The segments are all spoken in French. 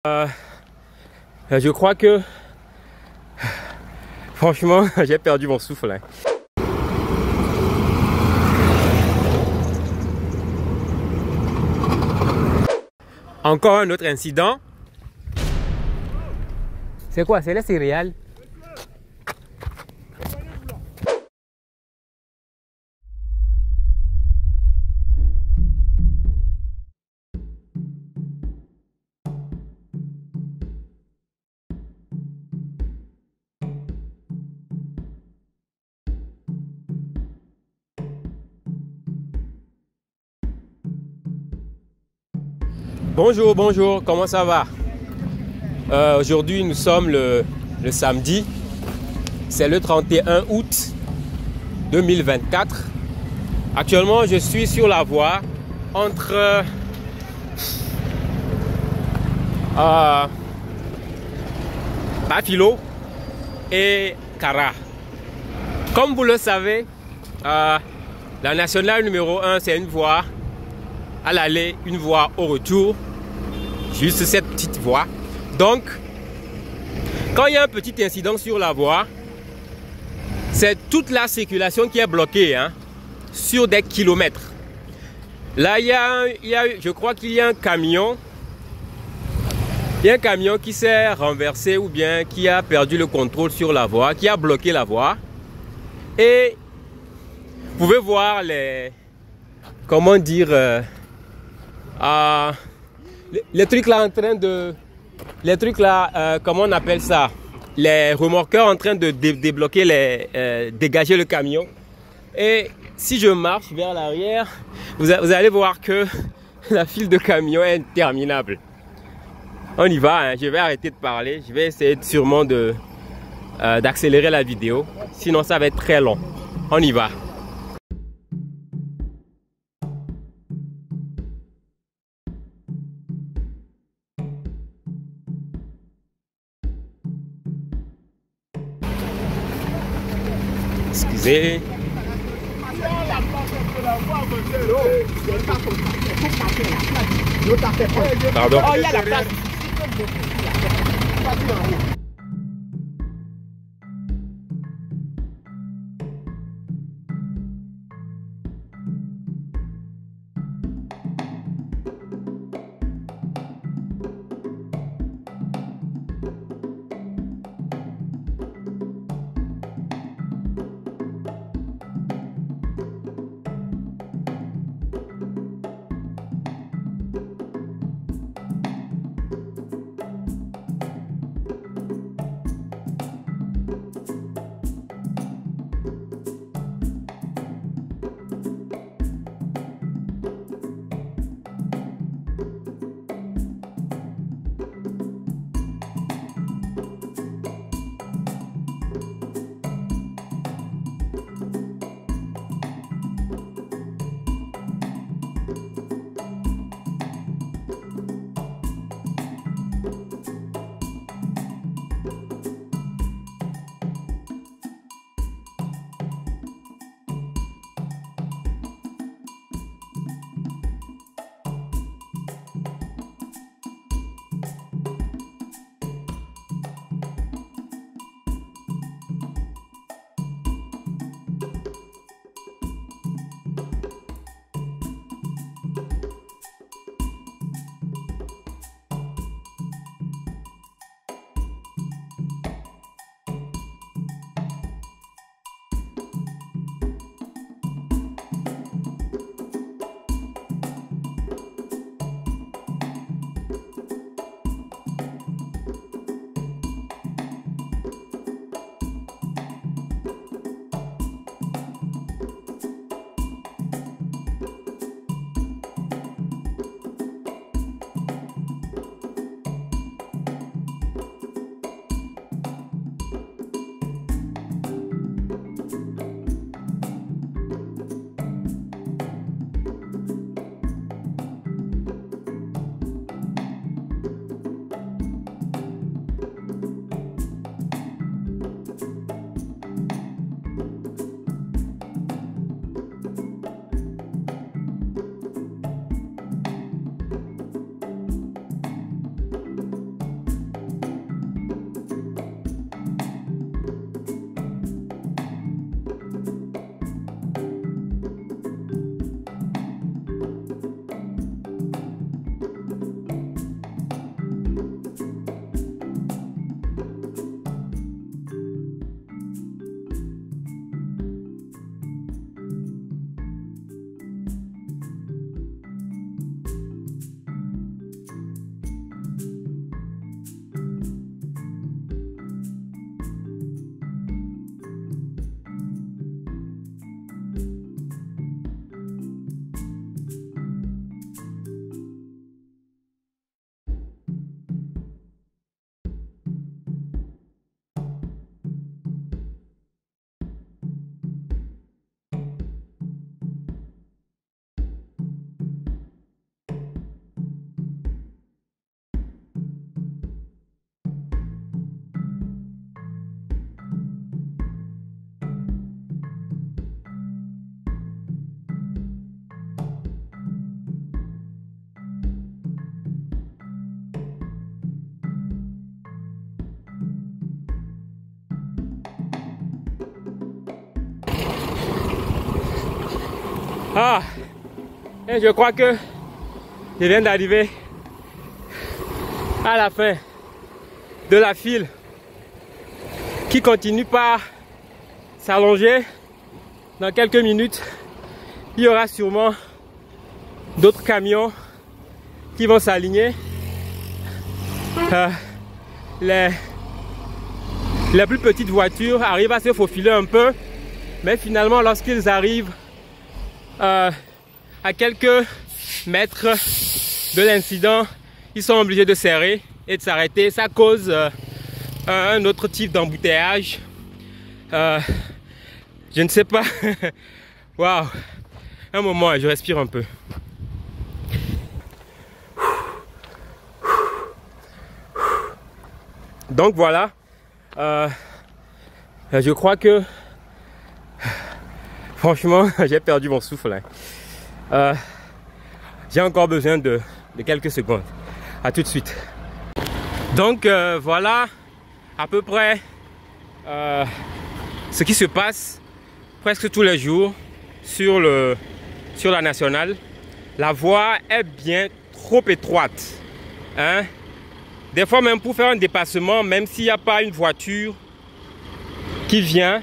Je crois que franchement j'ai perdu mon souffle hein. Encore un autre incident. C'est quoi? C'est les céréales? Bonjour, bonjour, comment ça va? Aujourd'hui nous sommes le samedi, c'est le 31 août 2024. Actuellement je suis sur la voie entre Bafilo et Kara. Comme vous le savez, la nationale numéro 1 c'est une voie à l'aller, une voie au retour, juste cette petite voie. Donc, quand il y a un petit incident sur la voie, c'est toute la circulation qui est bloquée hein, sur des kilomètres. Là, je crois qu'il y a un camion. Il y a un camion qui s'est renversé ou bien qui a perdu le contrôle sur la voie, qui a bloqué la voie. Et vous pouvez voir les... Comment dire... les trucs là en train de... Les trucs là, comment on appelle ça? Les remorqueurs en train de débloquer, dégager le camion. Et si je marche vers l'arrière, vous allez voir que la file de camions est interminable. On y va, hein. Je vais arrêter de parler. Je vais essayer sûrement d'accélérer la vidéo. Sinon ça va être très long. On y va. Excusez. Pardon. Oh, il y a la place. Ah, et je crois que je viens d'arriver à la fin de la file qui continue par s'allonger. Dans quelques minutes, il y aura sûrement d'autres camions qui vont s'aligner. Les plus petites voitures arrivent à se faufiler un peu, mais finalement lorsqu'ils arrivent à quelques mètres de l'incident, ils sont obligés de serrer et de s'arrêter. Ça cause un autre type d'embouteillage. Je ne sais pas. Waouh! Un moment, je respire un peu. Donc voilà. Je crois que franchement, j'ai perdu mon souffle. J'ai encore besoin de quelques secondes. À tout de suite. Donc voilà à peu près ce qui se passe presque tous les jours sur la nationale. La voie est bien trop étroite. Hein? Des fois même pour faire un dépassement, même s'il n'y a pas une voiture qui vient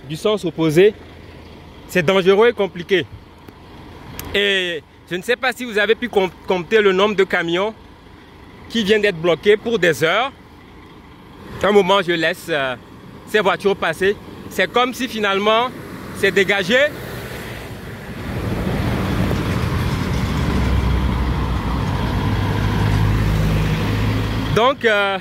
du sens opposé, c'est dangereux et compliqué. Et je ne sais pas si vous avez pu compter le nombre de camions qui viennent d'être bloqués pour des heures. À un moment, je laisse ces voitures passer. C'est comme si finalement c'est dégagé. Donc, je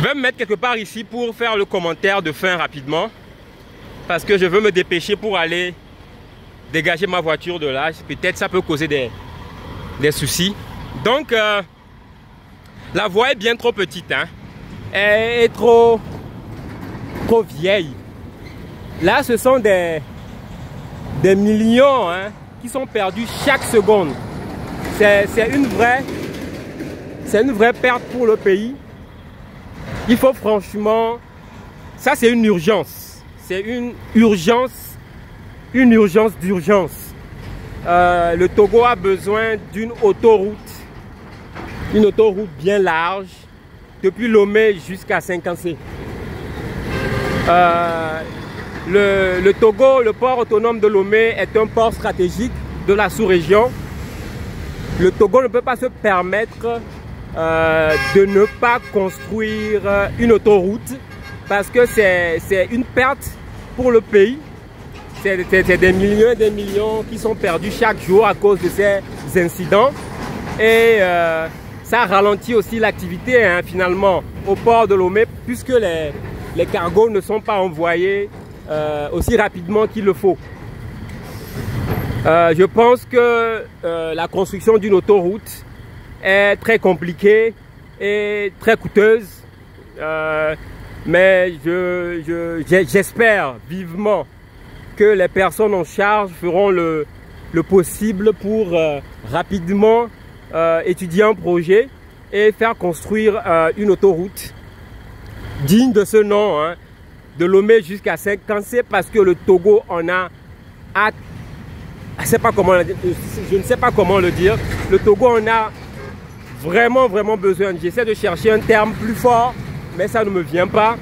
vais me mettre quelque part ici pour faire le commentaire de fin rapidement. Parce que je veux me dépêcher pour aller dégager ma voiture de là. Peut-être ça peut causer des soucis. Donc, la voie est bien trop petite. Hein. Elle est trop vieille. Là, ce sont des millions qui sont perdus chaque seconde. C'est une vraie perte pour le pays. Il faut franchement... Ça, c'est une urgence. C'est une urgence d'urgence. Le Togo a besoin d'une autoroute. Une autoroute bien large. Depuis Lomé jusqu'à Saint-Cancé. Le Togo, le port autonome de Lomé est un port stratégique de la sous-région. Le Togo ne peut pas se permettre de ne pas construire une autoroute parce que c'est une perte pour le pays. C'est des millions et des millions qui sont perdus chaque jour à cause de ces incidents. Et ça ralentit aussi l'activité finalement au port de Lomé puisque les cargos ne sont pas envoyés aussi rapidement qu'il le faut. Je pense que la construction d'une autoroute est très compliquée et très coûteuse. Mais j'espère vivement que les personnes en charge feront le possible pour rapidement étudier un projet et faire construire une autoroute digne de ce nom, hein, de Lomé jusqu'à Saint-Cancé, parce que le Togo en a je ne sais pas comment le dire. Le Togo en a vraiment besoin. J'essaie de chercher un terme plus fort, mais ça ne me vient pas.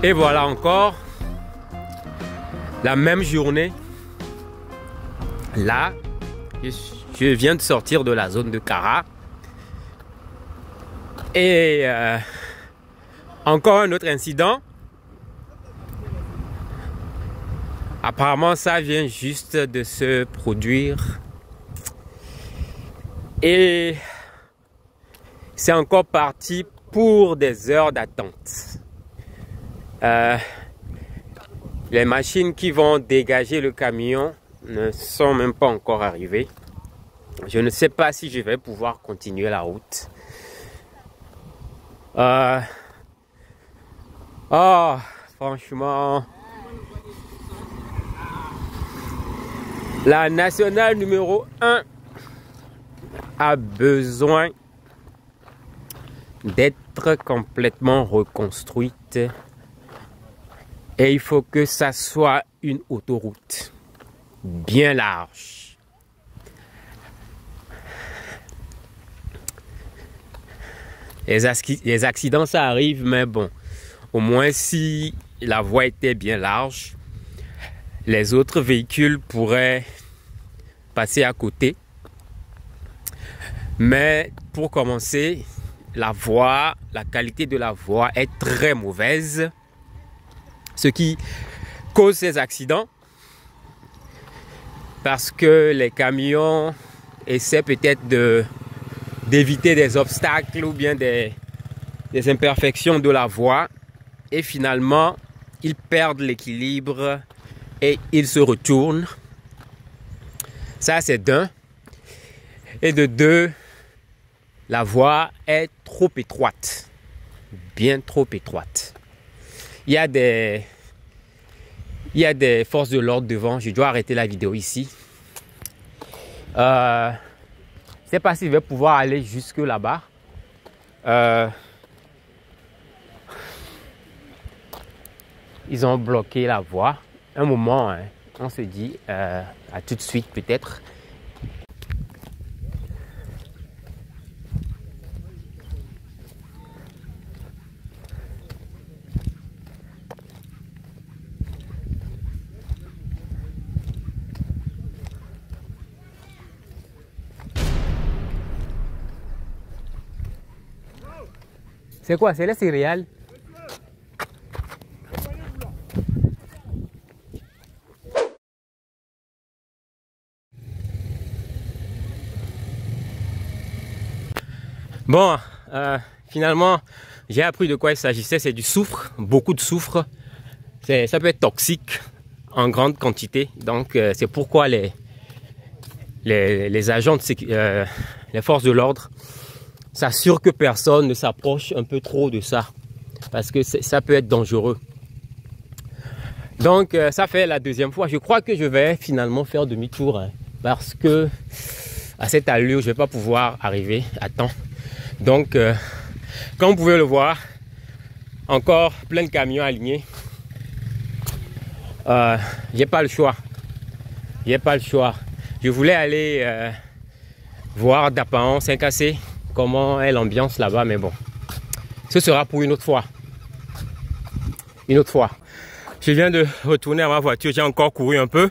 Et voilà encore la même journée. Là, je viens de sortir de la zone de Kara. Et encore un autre incident. Apparemment, ça vient juste de se produire. Et c'est encore parti pour des heures d'attente. Les machines qui vont dégager le camion ne sont même pas encore arrivées. Je ne sais pas si je vais pouvoir continuer la route. Oh, franchement, la nationale numéro 1 a besoin d'être complètement reconstruite. Et il faut que ça soit une autoroute bien large. Les accidents, ça arrive, mais bon, au moins si la voie était bien large, les autres véhicules pourraient passer à côté. Mais pour commencer, la qualité de la voie est très mauvaise. Ce qui cause ces accidents, parce que les camions essaient peut-être d'éviter des obstacles ou bien des imperfections de la voie, et finalement ils perdent l'équilibre et ils se retournent. Ça, c'est d'un. Et de deux, la voie est trop étroite, bien trop étroite. Il y a des forces de l'ordre devant. Je dois arrêter la vidéo ici. Je ne sais pas si je vais pouvoir aller jusque là-bas. Ils ont bloqué la voie. Un moment, hein, on se dit à tout de suite peut-être. C'est quoi? C'est les céréales? Bon, finalement, j'ai appris de quoi il s'agissait. C'est du soufre, beaucoup de soufre. Ça peut être toxique en grande quantité. Donc, c'est pourquoi les agents, les forces de l'ordre, s'assurent que personne ne s'approche un peu trop de ça. Parce que ça peut être dangereux. Donc, ça fait la deuxième fois. Je crois que je vais finalement faire demi-tour. Hein, parce que à cette allure, je ne vais pas pouvoir arriver à temps. Donc, comme vous pouvez le voir, encore plein de camions alignés. J'ai pas le choix. J'ai pas le choix. Je voulais aller voir Dapaon, Saint-Cassé, comment est l'ambiance là-bas, mais bon, ce sera pour une autre fois. Une autre fois. Je viens de retourner à ma voiture, j'ai encore couru un peu.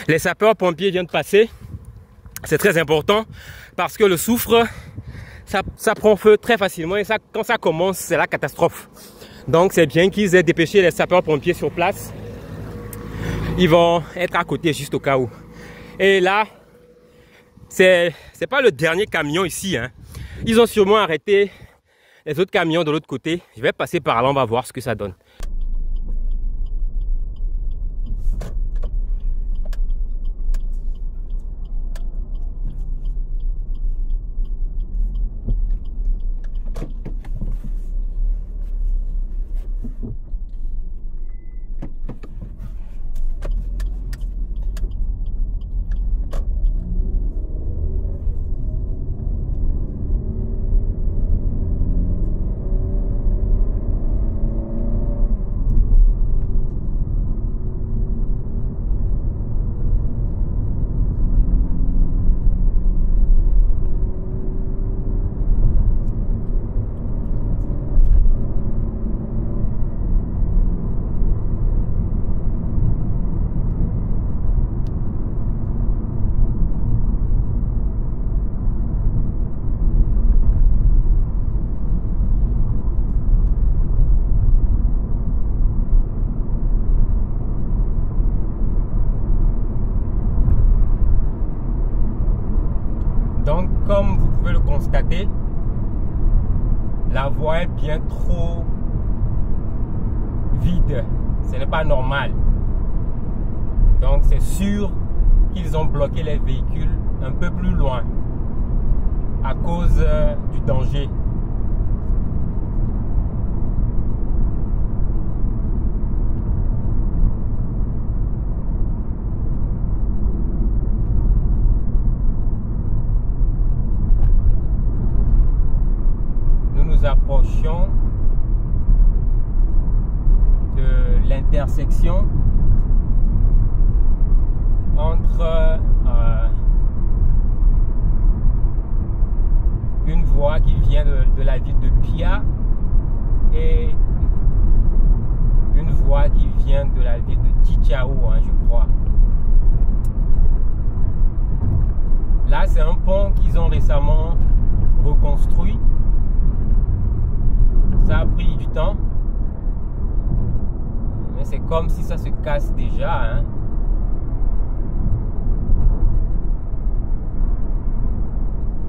Les sapeurs-pompiers viennent de passer. C'est très important parce que le soufre, ça prend feu très facilement et ça, quand ça commence, c'est la catastrophe. Donc c'est bien qu'ils aient dépêché les sapeurs-pompiers sur place. Ils vont être à côté juste au cas où. Et là, c'est pas le dernier camion ici, hein. Ils ont sûrement arrêté les autres camions de l'autre côté. Je vais passer par là, on va voir ce que ça donne. Comme vous pouvez le constater, la voie est bien trop vide. Ce n'est pas normal. Donc c'est sûr qu'ils ont bloqué les véhicules un peu plus loin à cause du danger. Nous approchons de l'intersection entre une voie qui vient de la ville de Pia et une voie qui vient de la ville de Tichao, je crois. Là, c'est un pont qu'ils ont récemment reconstruit. Ça a pris du temps, mais c'est comme si ça se casse déjà.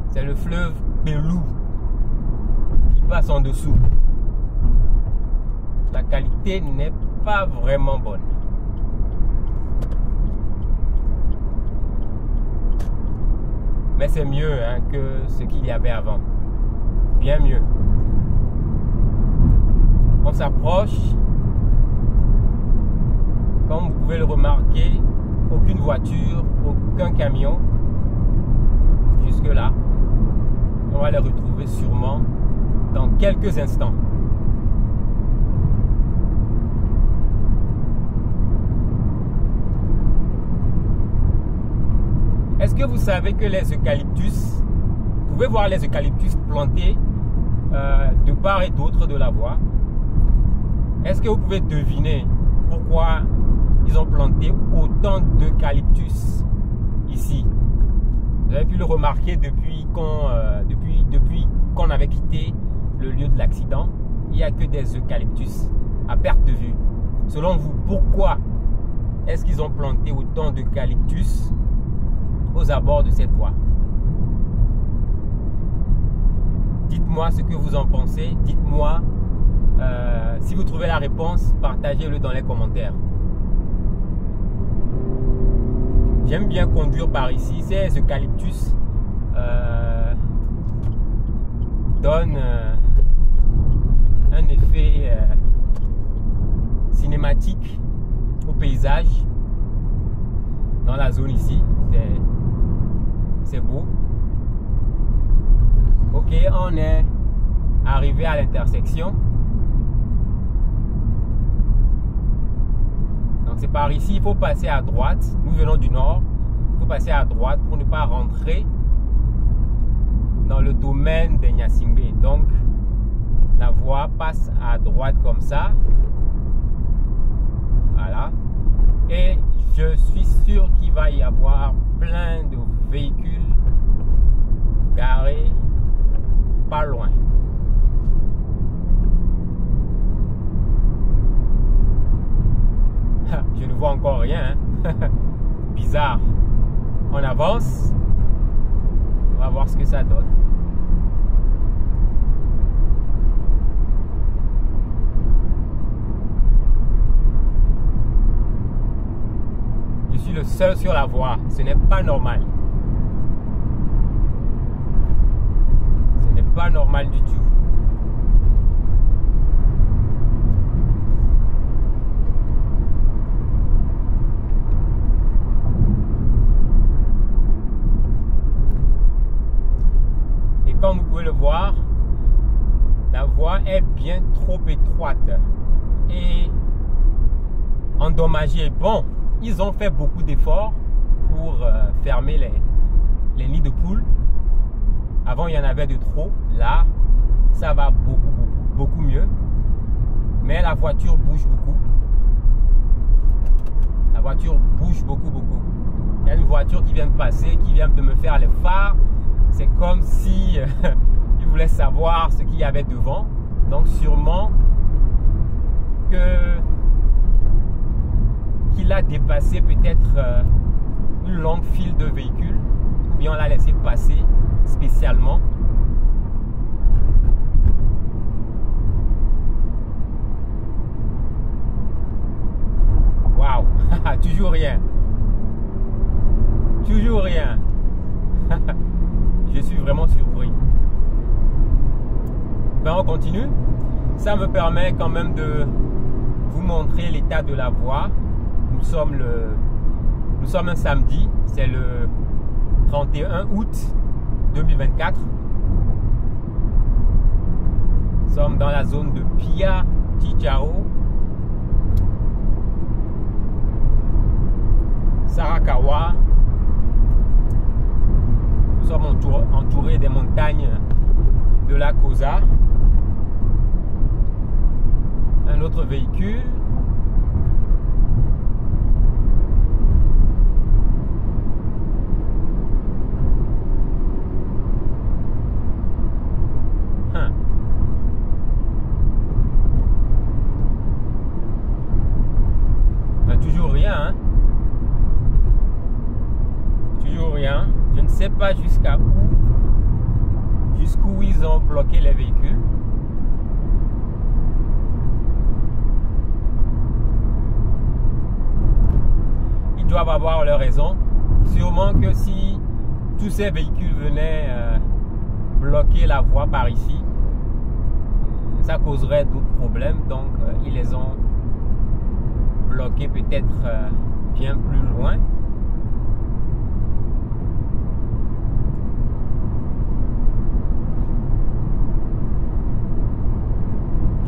C'est le fleuve Pelou qui passe en dessous. La qualité n'est pas vraiment bonne. Mais c'est mieux que ce qu'il y avait avant. Bien mieux. On s'approche. Comme vous pouvez le remarquer, aucune voiture, aucun camion. Jusque là. On va les retrouver sûrement dans quelques instants. Est-ce que vous savez que les eucalyptus, vous pouvez voir les eucalyptus plantés de part et d'autre de la voie? Est-ce que vous pouvez deviner pourquoi ils ont planté autant d'eucalyptus ici? Vous avez pu le remarquer depuis qu'on avait quitté le lieu de l'accident. Il n'y a que des eucalyptus à perte de vue. Selon vous, pourquoi est-ce qu'ils ont planté autant d'eucalyptus aux abords de cette voie? Dites-moi ce que vous en pensez. Dites-moi si vous trouvez la réponse, partagez-le dans les commentaires. J'aime bien conduire par ici. Ces eucalyptus donnent un effet cinématique au paysage dans la zone ici. C'est beau. Ok, on est arrivé à l'intersection. Donc c'est par ici, il faut passer à droite. Nous venons du nord. Il faut passer à droite pour ne pas rentrer dans le domaine de Nyasingbe. Donc la voie passe à droite comme ça. Voilà. Et je suis sûr qu'il va y avoir plein de véhicules garés pas loin. Je ne vois encore rien. Bizarre. On avance. On va voir ce que ça donne. Je suis le seul sur la voie. Ce n'est pas normal. Ce n'est pas normal du tout. Et comme vous pouvez le voir, la voie est bien trop étroite et endommagée. Bon, ils ont fait beaucoup d'efforts pour fermer les nids de poules. Avant, il y en avait de trop. Là, ça va beaucoup mieux. Mais la voiture bouge beaucoup. La voiture bouge beaucoup. Il y a une voiture qui vient de passer, qui vient de me faire les phares. C'est comme si il voulait savoir ce qu'il y avait devant. Donc sûrement qu'il a dépassé peut-être une longue file de véhicules, ou bien on l'a laissé passer spécialement. Waouh, toujours rien. Toujours rien. Je suis vraiment surpris. Ben, on continue. Ça me permet quand même de vous montrer l'état de la voie. Nous sommes un samedi, c'est le 31 août 2024. Nous sommes dans la zone de Pia Tichao, Sarakawa. Nous sommes entourés des montagnes de la Kosa. Un autre véhicule. Toujours rien, hein? Toujours rien. Je ne sais pas jusqu'à où, jusqu'où ils ont bloqué les véhicules. Ils doivent avoir leur raison. Sûrement que si tous ces véhicules venaient bloquer la voie par ici, ça causerait d'autres problèmes. Donc, ils les ont bloqués peut-être bien plus loin.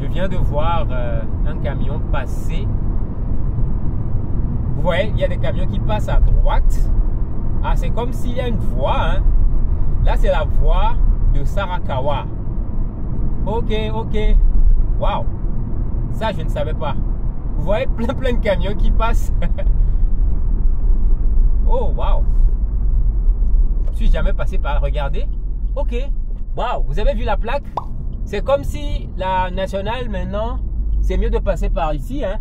Je viens de voir un camion passer. Vous voyez, il y a des camions qui passent à droite. Ah, c'est comme s'il y a une voie. Hein. Là, c'est la voie de Sarakawa. Ok, ok. Waouh. Ça, je ne savais pas. Vous voyez plein de camions qui passent. Oh, waouh. Je ne suis jamais passé par là. Regardez. Ok. Waouh. Vous avez vu la plaque? C'est comme si la nationale, maintenant, c'est mieux de passer par ici. Hein.